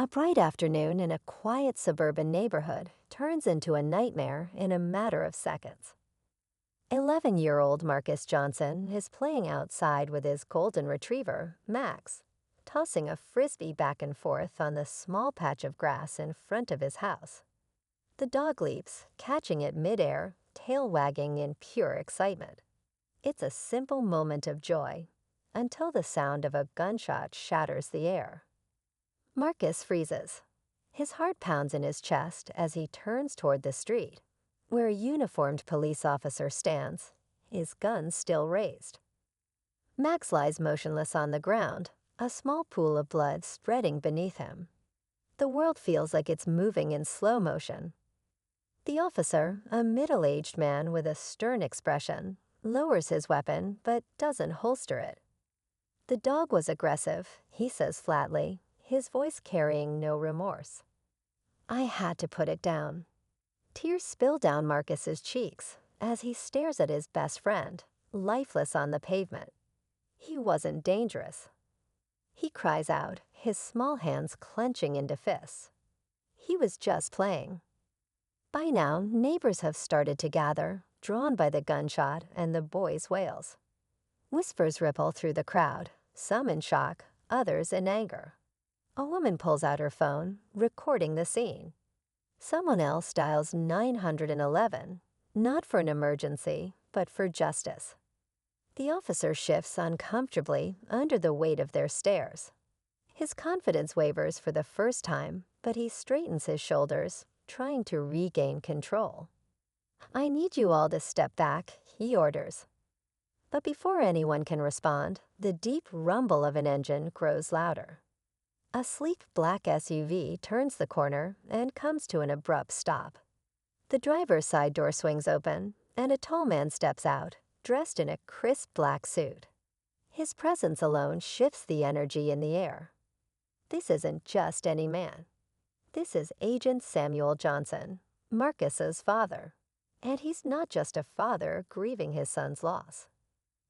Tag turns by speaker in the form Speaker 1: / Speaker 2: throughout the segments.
Speaker 1: A bright afternoon in a quiet suburban neighborhood turns into a nightmare in a matter of seconds. 11-year-old Marcus Johnson is playing outside with his golden retriever, Max, tossing a frisbee back and forth on the small patch of grass in front of his house. The dog leaps, catching it midair, tail wagging in pure excitement. It's a simple moment of joy, until the sound of a gunshot shatters the air. Marcus freezes. His heart pounds in his chest as he turns toward the street, where a uniformed police officer stands, his gun still raised. Max lies motionless on the ground, a small pool of blood spreading beneath him. The world feels like it's moving in slow motion. The officer, a middle-aged man with a stern expression, lowers his weapon but doesn't holster it. The dog was aggressive, he says flatly, his voice carrying no remorse. I had to put it down. Tears spill down Marcus's cheeks as he stares at his best friend, lifeless on the pavement. He wasn't dangerous. He cries out, his small hands clenching into fists. He was just playing. By now, neighbors have started to gather, drawn by the gunshot and the boy's wails. Whispers ripple through the crowd, some in shock, others in anger. A woman pulls out her phone, recording the scene. Someone else dials 911, not for an emergency, but for justice. The officer shifts uncomfortably under the weight of their stares. His confidence wavers for the first time, but he straightens his shoulders, trying to regain control. I need you all to step back, he orders. But before anyone can respond, the deep rumble of an engine grows louder. A sleek black SUV turns the corner and comes to an abrupt stop. The driver's side door swings open, and a tall man steps out, dressed in a crisp black suit. His presence alone shifts the energy in the air. This isn't just any man. This is Agent Samuel Johnson, Marcus's father. And he's not just a father grieving his son's loss.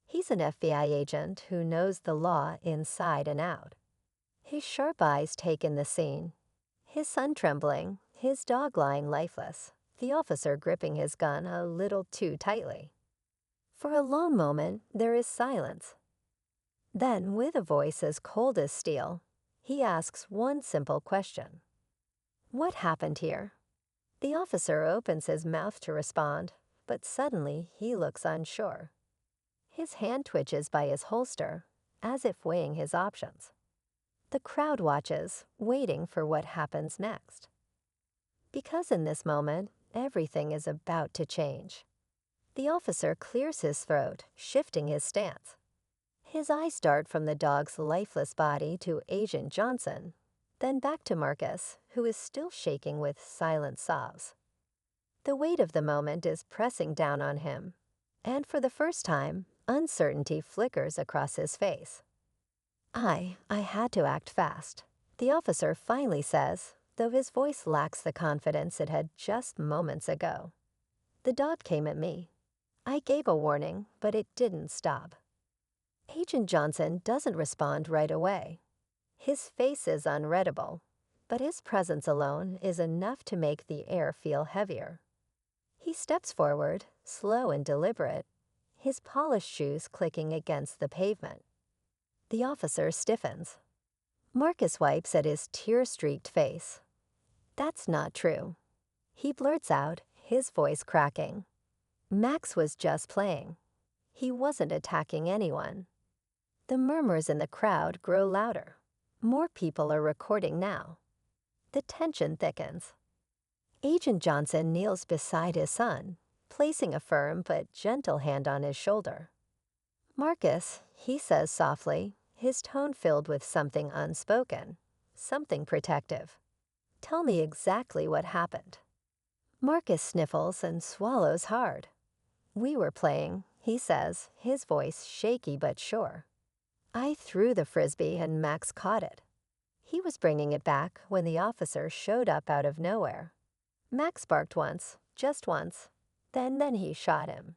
Speaker 1: He's an FBI agent who knows the law inside and out. His sharp eyes take in the scene. His son trembling, his dog lying lifeless, the officer gripping his gun a little too tightly. For a long moment, there is silence. Then, with a voice as cold as steel, he asks one simple question. What happened here? The officer opens his mouth to respond, but suddenly he looks unsure. His hand twitches by his holster, as if weighing his options. The crowd watches, waiting for what happens next. Because in this moment, everything is about to change. The officer clears his throat, shifting his stance. His eyes dart from the dog's lifeless body to Agent Johnson, then back to Marcus, who is still shaking with silent sobs. The weight of the moment is pressing down on him, and for the first time, uncertainty flickers across his face. I had to act fast, the officer finally says, though his voice lacks the confidence it had just moments ago. The dog came at me. I gave a warning, but it didn't stop. Agent Johnson doesn't respond right away. His face is unreadable, but his presence alone is enough to make the air feel heavier. He steps forward, slow and deliberate, his polished shoes clicking against the pavement. The officer stiffens. Marcus wipes at his tear-streaked face. That's not true. He blurts out, his voice cracking. Max was just playing. He wasn't attacking anyone. The murmurs in the crowd grow louder. More people are recording now. The tension thickens. Agent Johnson kneels beside his son, placing a firm but gentle hand on his shoulder. Marcus, he says softly, his tone filled with something unspoken, something protective. Tell me exactly what happened. Marcus sniffles and swallows hard. We were playing, he says, his voice shaky but sure. I threw the frisbee and Max caught it. He was bringing it back when the officer showed up out of nowhere. Max barked once, just once, then he shot him.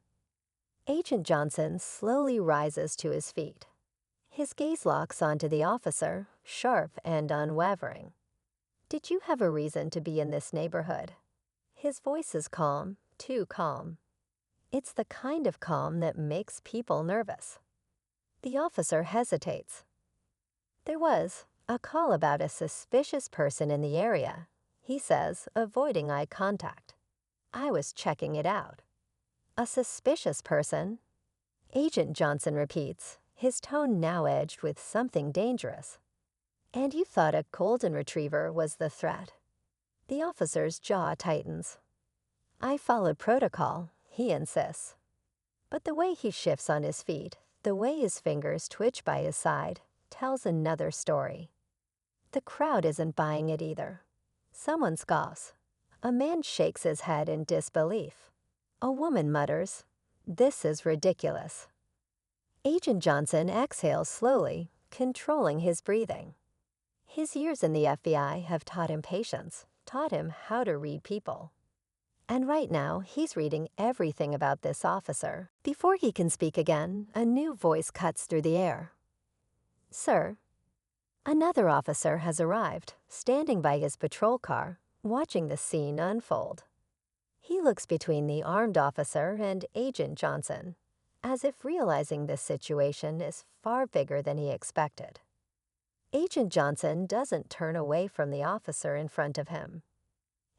Speaker 1: Agent Johnson slowly rises to his feet. His gaze locks onto the officer, sharp and unwavering. Did you have a reason to be in this neighborhood? His voice is calm, too calm. It's the kind of calm that makes people nervous. The officer hesitates. There was a call about a suspicious person in the area, he says, avoiding eye contact. I was checking it out. A suspicious person? Agent Johnson repeats, his tone now edged with something dangerous. And you thought a golden retriever was the threat? The officer's jaw tightens. I followed protocol, he insists. But the way he shifts on his feet, the way his fingers twitch by his side, tells another story. The crowd isn't buying it either. Someone scoffs. A man shakes his head in disbelief. A woman mutters, "This is ridiculous." Agent Johnson exhales slowly, controlling his breathing. His years in the FBI have taught him patience, taught him how to read people. And right now, he's reading everything about this officer. Before he can speak again, a new voice cuts through the air. "Sir." Another officer has arrived, standing by his patrol car, watching the scene unfold. He looks between the armed officer and Agent Johnson, as if realizing this situation is far bigger than he expected. Agent Johnson doesn't turn away from the officer in front of him.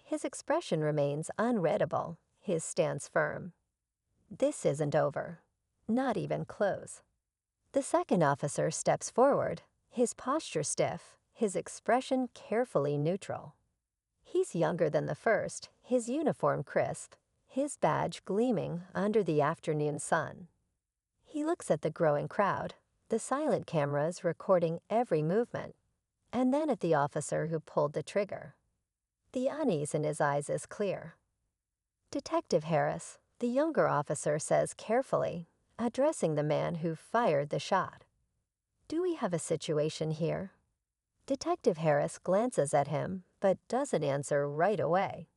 Speaker 1: His expression remains unreadable, his stance firm. This isn't over. Not even close. The second officer steps forward, his posture stiff, his expression carefully neutral. He's younger than the first, his uniform crisp, his badge gleaming under the afternoon sun. He looks at the growing crowd, the silent cameras recording every movement, and then at the officer who pulled the trigger. The unease in his eyes is clear. "Detective Harris," the younger officer says carefully, addressing the man who fired the shot. "Do we have a situation here?" Detective Harris glances at him, but doesn't answer right away.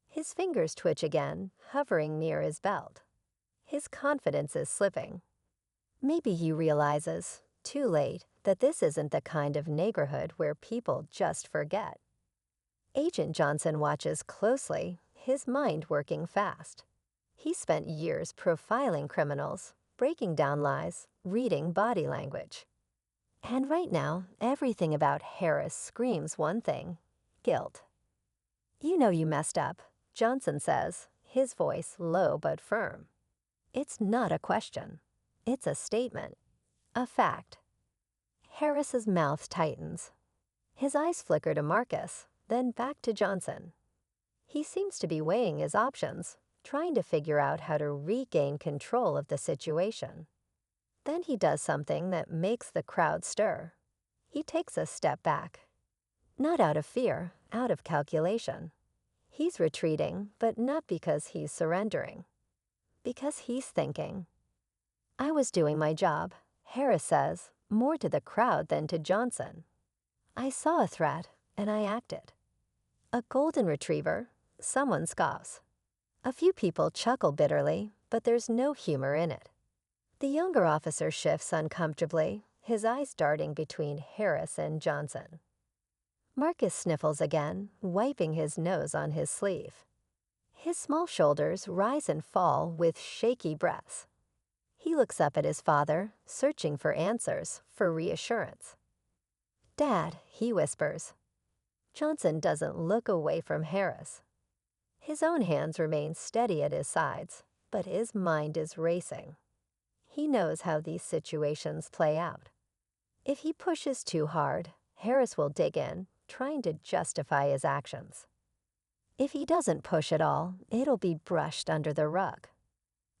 Speaker 1: His fingers twitch again, hovering near his belt. His confidence is slipping. Maybe he realizes, too late, that this isn't the kind of neighborhood where people just forget. Agent Johnson watches closely, his mind working fast. He spent years profiling criminals, breaking down lies, reading body language. And right now, everything about Harris screams one thing: guilt. "You know you messed up," Johnson says, his voice low but firm. It's not a question. It's a statement. A fact. Harris's mouth tightens. His eyes flicker to Marcus, then back to Johnson. He seems to be weighing his options, trying to figure out how to regain control of the situation. Then he does something that makes the crowd stir. He takes a step back. Not out of fear, out of calculation. He's retreating, but not because he's surrendering. Because he's thinking. "I was doing my job," Harris says, more to the crowd than to Johnson. "I saw a threat, and I acted." A golden retriever? Someone scoffs. A few people chuckle bitterly, but there's no humor in it. The younger officer shifts uncomfortably, his eyes darting between Harris and Johnson. Marcus sniffles again, wiping his nose on his sleeve. His small shoulders rise and fall with shaky breaths. He looks up at his father, searching for answers, for reassurance. "Dad," he whispers. Johnson doesn't look away from Harris. His own hands remain steady at his sides, but his mind is racing. He knows how these situations play out. If he pushes too hard, Harris will dig in, trying to justify his actions. If he doesn't push at all, it'll be brushed under the rug.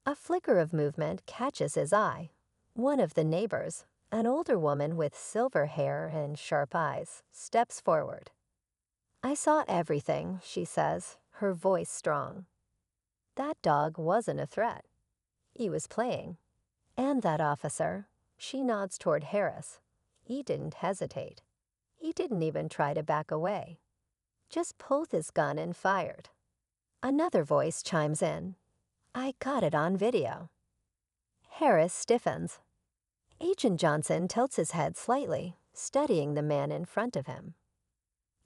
Speaker 1: A flicker of movement catches his eye. One of the neighbors, an older woman with silver hair and sharp eyes, steps forward. "I saw everything," she says, her voice strong. That dog wasn't a threat. He was playing. And that officer, she nods toward Harris. He didn't hesitate. He didn't even try to back away. Just pulled his gun and fired. Another voice chimes in. "I got it on video." Harris stiffens. Agent Johnson tilts his head slightly, studying the man in front of him.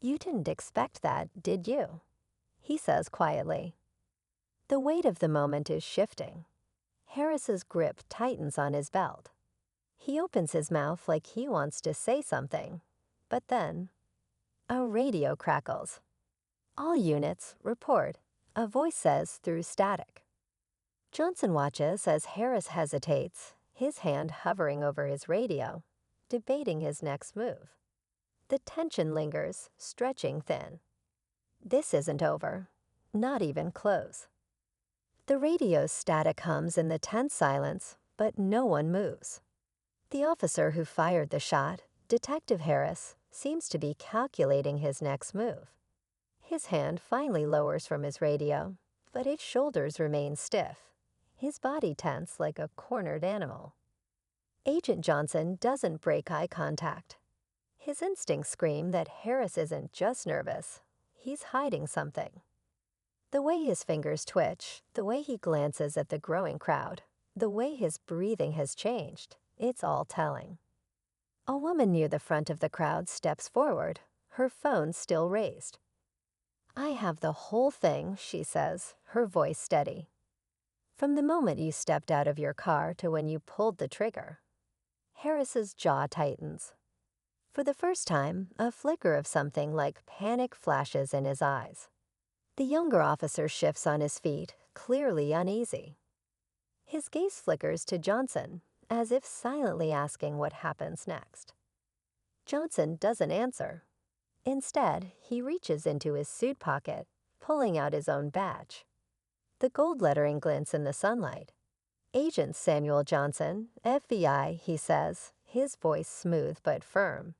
Speaker 1: "You didn't expect that, did you?" he says quietly. The weight of the moment is shifting. Harris's grip tightens on his belt. He opens his mouth like he wants to say something, but then a radio crackles. "All units, report," a voice says through static. Johnson watches as Harris hesitates, his hand hovering over his radio, debating his next move. The tension lingers, stretching thin. This isn't over, not even close. The radio's static hums in the tense silence, but no one moves. The officer who fired the shot, Detective Harris, seems to be calculating his next move. His hand finally lowers from his radio, but his shoulders remain stiff, his body tense like a cornered animal. Agent Johnson doesn't break eye contact. His instincts scream that Harris isn't just nervous, he's hiding something. The way his fingers twitch, the way he glances at the growing crowd, the way his breathing has changed, it's all telling. A woman near the front of the crowd steps forward, her phone still raised. "I have the whole thing," she says, her voice steady. "From the moment you stepped out of your car to when you pulled the trigger." Harris's jaw tightens. For the first time, a flicker of something like panic flashes in his eyes. The younger officer shifts on his feet, clearly uneasy. His gaze flickers to Johnson, as if silently asking what happens next. Johnson doesn't answer. Instead, he reaches into his suit pocket, pulling out his own badge. The gold lettering glints in the sunlight. "Agent Samuel Johnson, FBI," he says, his voice smooth but firm.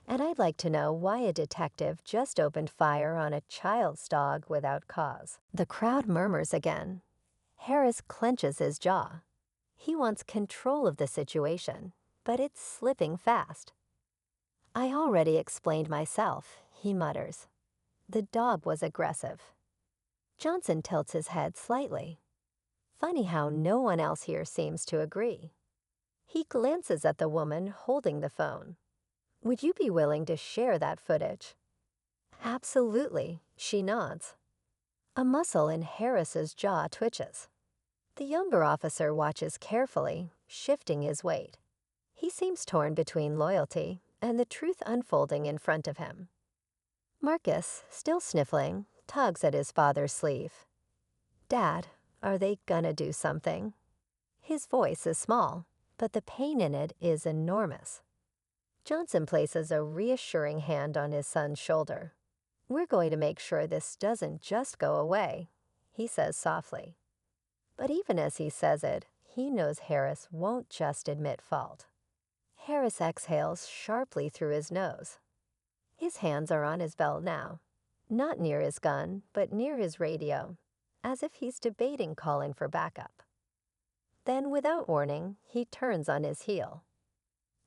Speaker 1: "And I'd like to know why a detective just opened fire on a child's dog without cause." The crowd murmurs again. Harris clenches his jaw. He wants control of the situation, but it's slipping fast. "I already explained myself," he mutters. "The dog was aggressive." Johnson tilts his head slightly. Funny how no one else here seems to agree. He glances at the woman holding the phone. "Would you be willing to share that footage?" "Absolutely," she nods. A muscle in Harris's jaw twitches. The younger officer watches carefully, shifting his weight. He seems torn between loyalty and the truth unfolding in front of him. Marcus, still sniffling, tugs at his father's sleeve. "Dad, are they gonna do something?" His voice is small, but the pain in it is enormous. Johnson places a reassuring hand on his son's shoulder. "We're going to make sure this doesn't just go away," he says softly. But even as he says it, he knows Harris won't just admit fault. Harris exhales sharply through his nose. His hands are on his belt now, not near his gun, but near his radio, as if he's debating calling for backup. Then, without warning, he turns on his heel.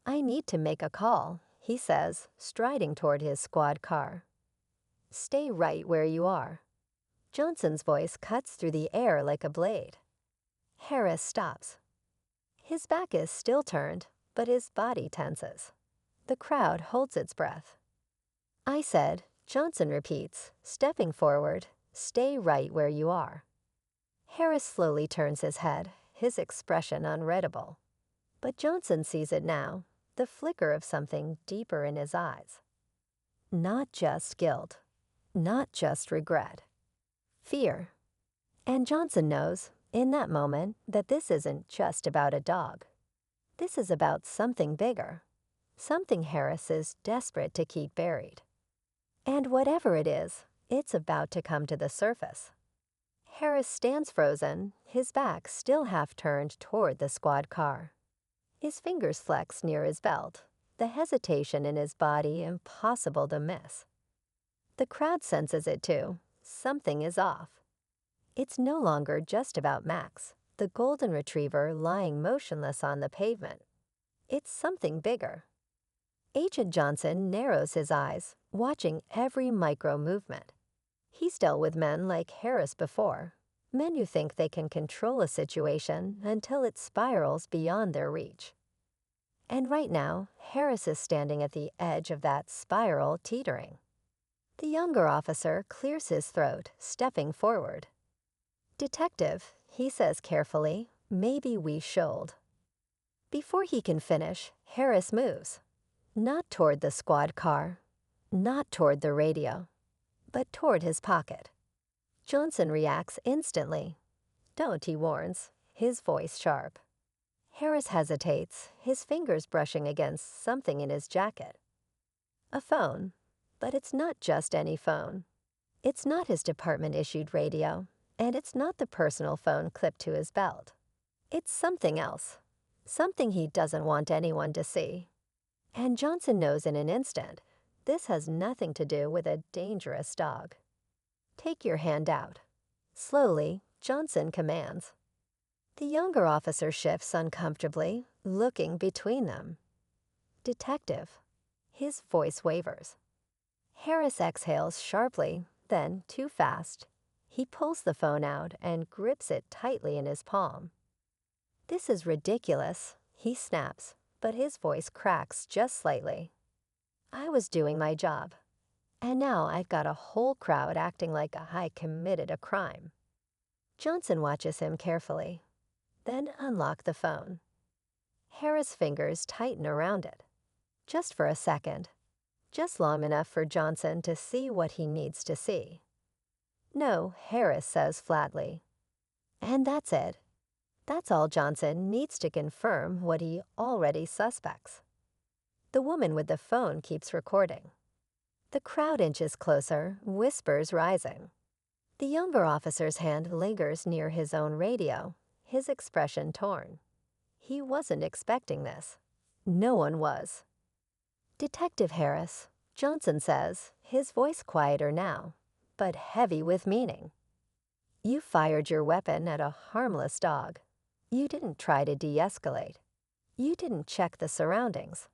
Speaker 1: "I need to make a call," he says, striding toward his squad car. "Stay right where you are." Johnson's voice cuts through the air like a blade. Harris stops. His back is still turned, but his body tenses. The crowd holds its breath. "I said," Johnson repeats, stepping forward, "stay right where you are." Harris slowly turns his head, his expression unreadable. But Johnson sees it now, the flicker of something deeper in his eyes. Not just guilt, not just regret. Fear. And Johnson knows, in that moment, that this isn't just about a dog. This is about something bigger, something Harris is desperate to keep buried. And whatever it is, it's about to come to the surface. Harris stands frozen, his back still half turned toward the squad car. His fingers flex near his belt, the hesitation in his body impossible to miss. The crowd senses it too. Something is off. It's no longer just about Max, the golden retriever lying motionless on the pavement. It's something bigger. Agent Johnson narrows his eyes, watching every micro movement. He's dealt with men like Harris before, men who think they can control a situation until it spirals beyond their reach. And right now, Harris is standing at the edge of that spiral, teetering. The younger officer clears his throat, stepping forward. "Detective," he says carefully, "maybe we should." Before he can finish, Harris moves. Not toward the squad car, not toward the radio, but toward his pocket. Johnson reacts instantly. "Don't," he warns, his voice sharp. Harris hesitates, his fingers brushing against something in his jacket. A phone, but it's not just any phone. It's not his department-issued radio, and it's not the personal phone clipped to his belt. It's something else, something he doesn't want anyone to see. And Johnson knows in an instant, this has nothing to do with a dangerous dog. "Take your hand out." Slowly, Johnson commands. The younger officer shifts uncomfortably, looking between them. "Detective." His voice wavers. Harris exhales sharply, then too fast. He pulls the phone out and grips it tightly in his palm. "This is ridiculous," he snaps, but his voice cracks just slightly. "I was doing my job, and now I've got a whole crowd acting like I committed a crime." Johnson watches him carefully, then unlock the phone. Harris' fingers tighten around it. Just for a second. Just long enough for Johnson to see what he needs to see. "No," Harris says flatly. And that's it. That's all Johnson needs to confirm what he already suspects. The woman with the phone keeps recording. The crowd inches closer, whispers rising. The younger officer's hand lingers near his own radio, his expression torn. He wasn't expecting this. No one was. "Detective Harris," Johnson says, his voice quieter now, but heavy with meaning. "You fired your weapon at a harmless dog. You didn't try to de-escalate. You didn't check the surroundings.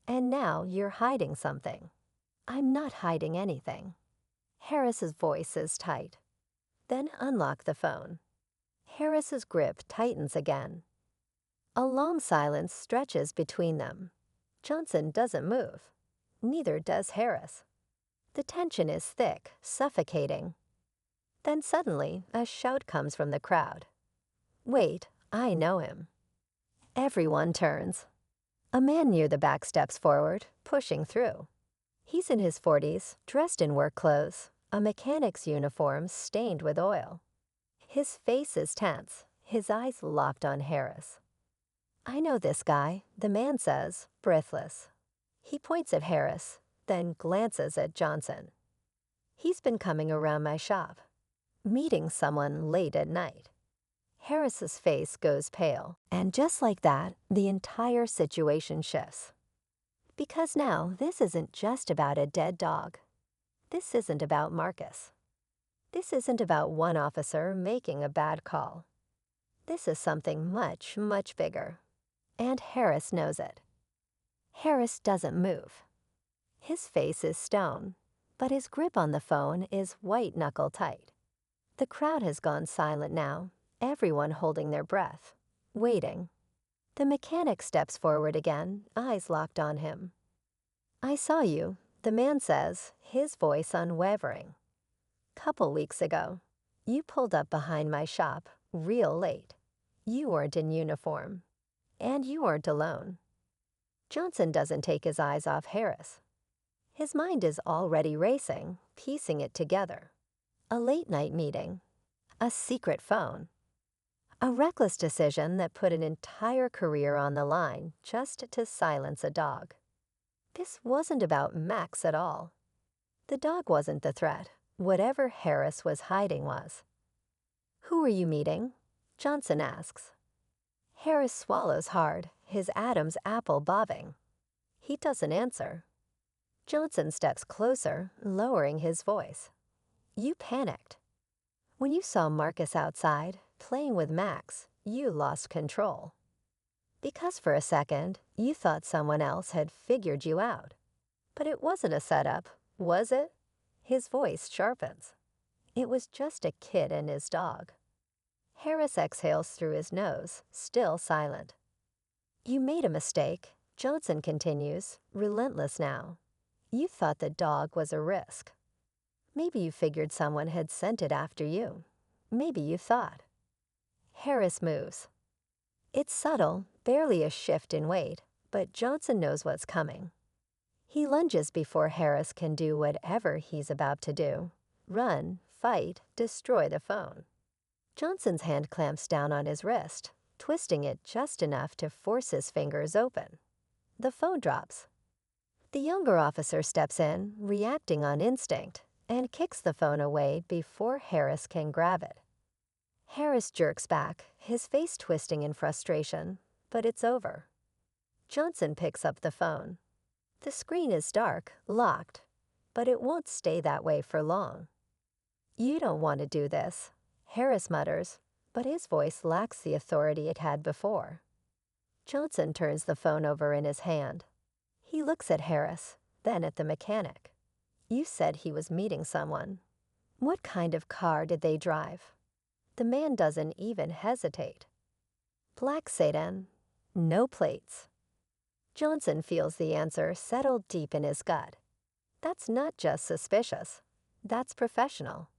Speaker 1: And now you're hiding something." "I'm not hiding anything." Harris's voice is tight. Then unlock the phone. Harris's grip tightens again. A long silence stretches between them. Johnson doesn't move. Neither does Harris. The tension is thick, suffocating. Then suddenly, a shout comes from the crowd. "Wait, I know him." Everyone turns. A man near the back steps forward, pushing through. He's in his 40s, dressed in work clothes, a mechanic's uniform stained with oil. His face is tense, his eyes locked on Harris. "I know this guy," the man says, breathless. He points at Harris, then glances at Johnson. "He's been coming around my shop, meeting someone late at night." Harris's face goes pale, and just like that, the entire situation shifts. Because now, this isn't just about a dead dog. This isn't about Marcus. This isn't about one officer making a bad call. This is something much, much bigger. And Harris knows it. Harris doesn't move. His face is stone, but his grip on the phone is white-knuckle tight. The crowd has gone silent now, everyone holding their breath, waiting. The mechanic steps forward again, eyes locked on him. "I saw you," the man says, his voice unwavering. "Couple weeks ago, you pulled up behind my shop, real late. You weren't in uniform. And you weren't alone." Johnson doesn't take his eyes off Harris. His mind is already racing, piecing it together. A late-night meeting. A secret phone. A reckless decision that put an entire career on the line just to silence a dog. This wasn't about Max at all. The dog wasn't the threat. Whatever Harris was hiding was. "Who are you meeting?" Johnson asks. Harris swallows hard, his Adam's apple bobbing. He doesn't answer. Johnson steps closer, lowering his voice. "You panicked. When you saw Marcus outside, playing with Max, you lost control. Because for a second, you thought someone else had figured you out. But it wasn't a setup, was it?" His voice sharpens. "It was just a kid and his dog." Harris exhales through his nose, still silent. "You made a mistake," Johnson continues, relentless now. "You thought the dog was a risk." Maybe you figured someone had sent it after you. Maybe you thought. Harris moves. It's subtle, barely a shift in weight, but Johnson knows what's coming. He lunges before Harris can do whatever he's about to do. Run, fight, destroy the phone. Johnson's hand clamps down on his wrist, twisting it just enough to force his fingers open. The phone drops. The younger officer steps in, reacting on instinct, and kicks the phone away before Harris can grab it. Harris jerks back, his face twisting in frustration, but it's over. Johnson picks up the phone. The screen is dark, locked, but it won't stay that way for long. "You don't want to do this," Harris mutters, but his voice lacks the authority it had before. Johnson turns the phone over in his hand. He looks at Harris, then at the mechanic. "You said he was meeting someone. What kind of car did they drive?" The man doesn't even hesitate. "Black sedan, no plates." Johnson feels the answer settle deep in his gut. That's not just suspicious. That's professional.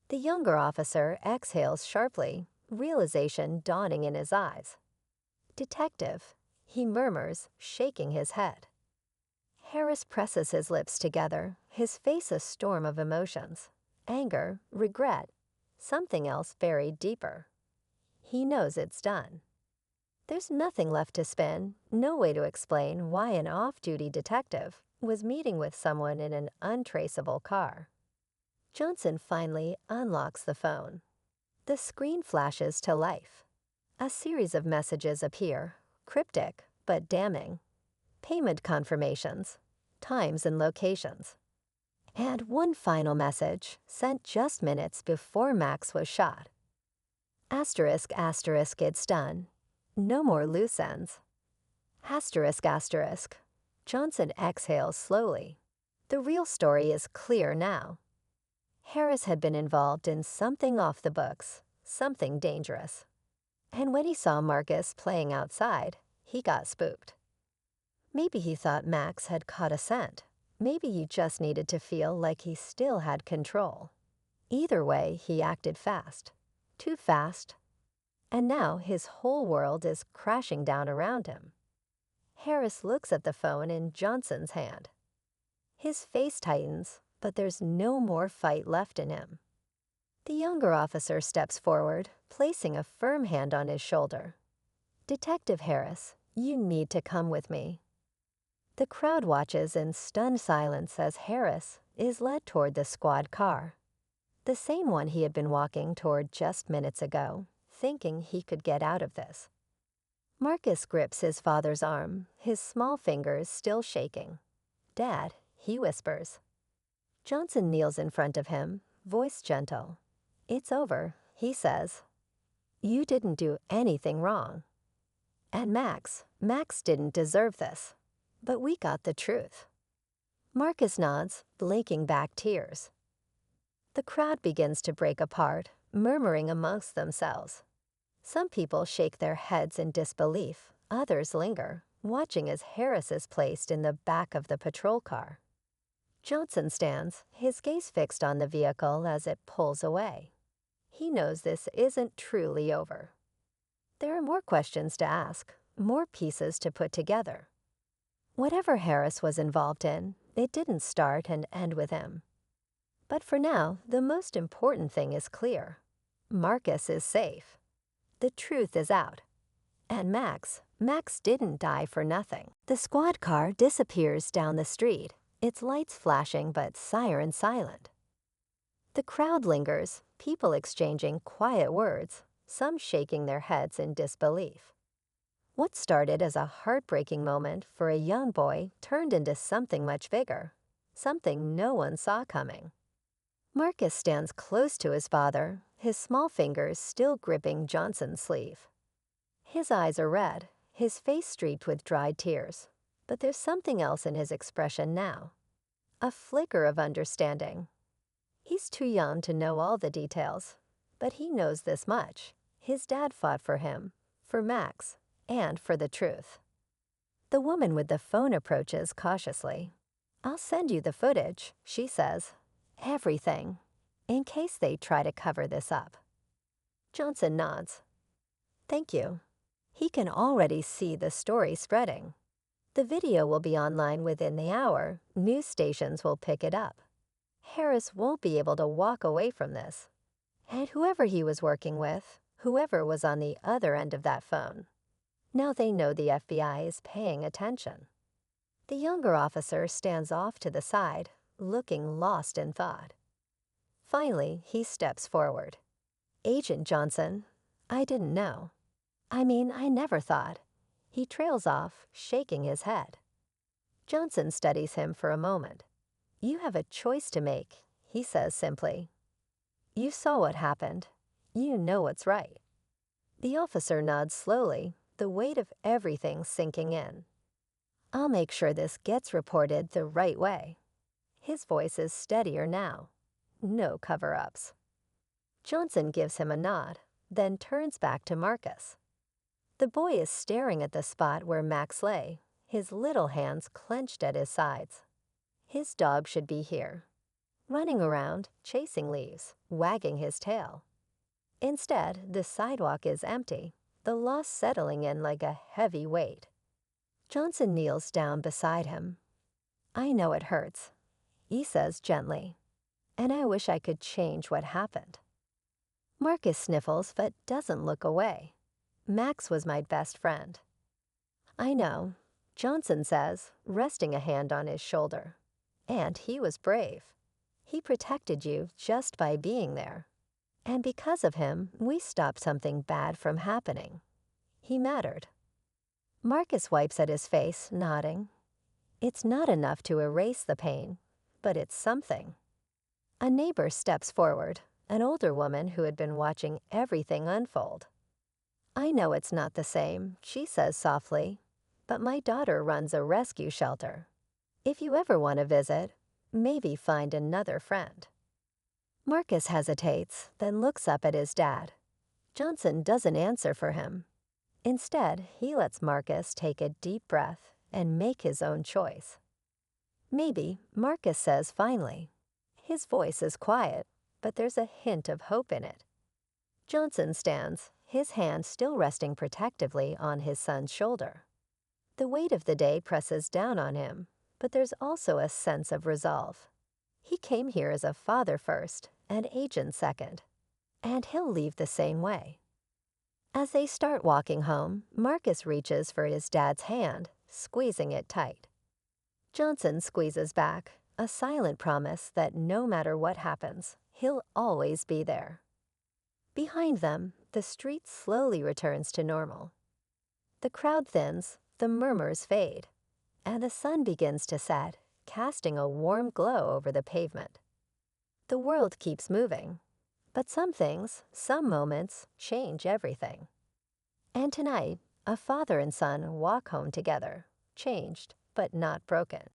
Speaker 1: The younger officer exhales sharply, realization dawning in his eyes. "Detective," he murmurs, shaking his head. Harris presses his lips together, his face a storm of emotions. Anger, regret, something else buried deeper. He knows it's done. There's nothing left to spin, no way to explain why an off-duty detective was meeting with someone in an untraceable car. Johnson finally unlocks the phone. The screen flashes to life. A series of messages appear, cryptic but damning. Payment confirmations, times and locations. And one final message, sent just minutes before Max was shot. Asterisk, asterisk, it's done. No more loose ends. Asterisk, asterisk. Johnson exhales slowly. The real story is clear now. Harris had been involved in something off the books, something dangerous. And when he saw Marcus playing outside, he got spooked. Maybe he thought Max had caught a scent. Maybe he just needed to feel like he still had control. Either way, he acted fast. Too fast. And now his whole world is crashing down around him. Harris looks at the phone in Johnson's hand. His face tightens, but there's no more fight left in him. The younger officer steps forward, placing a firm hand on his shoulder. "Detective Harris, you need to come with me." The crowd watches in stunned silence as Harris is led toward the squad car, the same one he had been walking toward just minutes ago, thinking he could get out of this. Marcus grips his father's arm, his small fingers still shaking. "Dad," he whispers. Johnson kneels in front of him, voice gentle. "It's over," he says. "You didn't do anything wrong. And Max didn't deserve this. But we got the truth." Marcus nods, blinking back tears. The crowd begins to break apart, murmuring amongst themselves. Some people shake their heads in disbelief, others linger, watching as Harris is placed in the back of the patrol car. Johnson stands, his gaze fixed on the vehicle as it pulls away. He knows this isn't truly over. There are more questions to ask, more pieces to put together. Whatever Harris was involved in, it didn't start and end with him. But for now, the most important thing is clear. Marcus is safe. The truth is out. And Max didn't die for nothing. The squad car disappears down the street, its lights flashing but siren silent. The crowd lingers, people exchanging quiet words, some shaking their heads in disbelief. What started as a heartbreaking moment for a young boy turned into something much bigger, something no one saw coming. Marcus stands close to his father, his small fingers still gripping Johnson's sleeve. His eyes are red, his face streaked with dried tears, but there's something else in his expression now. A flicker of understanding. He's too young to know all the details, but he knows this much. His dad fought for him, for Max, and for the truth. The woman with the phone approaches cautiously. "I'll send you the footage," she says. Everything, in case they try to cover this up. Johnson nods. Thank you. He can already see the story spreading. The video will be online within the hour. News stations will pick it up. Harris won't be able to walk away from this. And whoever he was working with, whoever was on the other end of that phone, now they know the FBI is paying attention. The younger officer stands off to the side, looking lost in thought. Finally, he steps forward. Agent Johnson, I didn't know. I never thought. He trails off, shaking his head. Johnson studies him for a moment. You have a choice to make, he says simply. You saw what happened. You know what's right. The officer nods slowly, the weight of everything sinking in. I'll make sure this gets reported the right way. His voice is steadier now. No cover-ups. Johnson gives him a nod, then turns back to Marcus. The boy is staring at the spot where Max lay, his little hands clenched at his sides. His dog should be here, running around, chasing leaves, wagging his tail. Instead, the sidewalk is empty, the loss settling in like a heavy weight. Johnson kneels down beside him. I know it hurts, he says gently, and I wish I could change what happened. Marcus sniffles but doesn't look away. Max was my best friend. I know, Johnson says, resting a hand on his shoulder. And he was brave. He protected you just by being there. And because of him, we stopped something bad from happening. He mattered. Marcus wipes at his face, nodding. It's not enough to erase the pain, but it's something. A neighbor steps forward, an older woman who had been watching everything unfold. I know it's not the same, she says softly, but my daughter runs a rescue shelter. If you ever want to visit, maybe find another friend. Marcus hesitates, then looks up at his dad. Johnson doesn't answer for him. Instead, he lets Marcus take a deep breath and make his own choice. Maybe, Marcus says finally. His voice is quiet, but there's a hint of hope in it. Johnson stands, his hand still resting protectively on his son's shoulder. The weight of the day presses down on him, but there's also a sense of resolve. He came here as a father first, and agent second, and he'll leave the same way. As they start walking home, Marcus reaches for his dad's hand, squeezing it tight. Johnson squeezes back, a silent promise that no matter what happens, he'll always be there. Behind them, the street slowly returns to normal. The crowd thins, the murmurs fade, and the sun begins to set, casting a warm glow over the pavement. The world keeps moving, but some things, some moments, change everything. And tonight, a father and son walk home together, changed but not broken.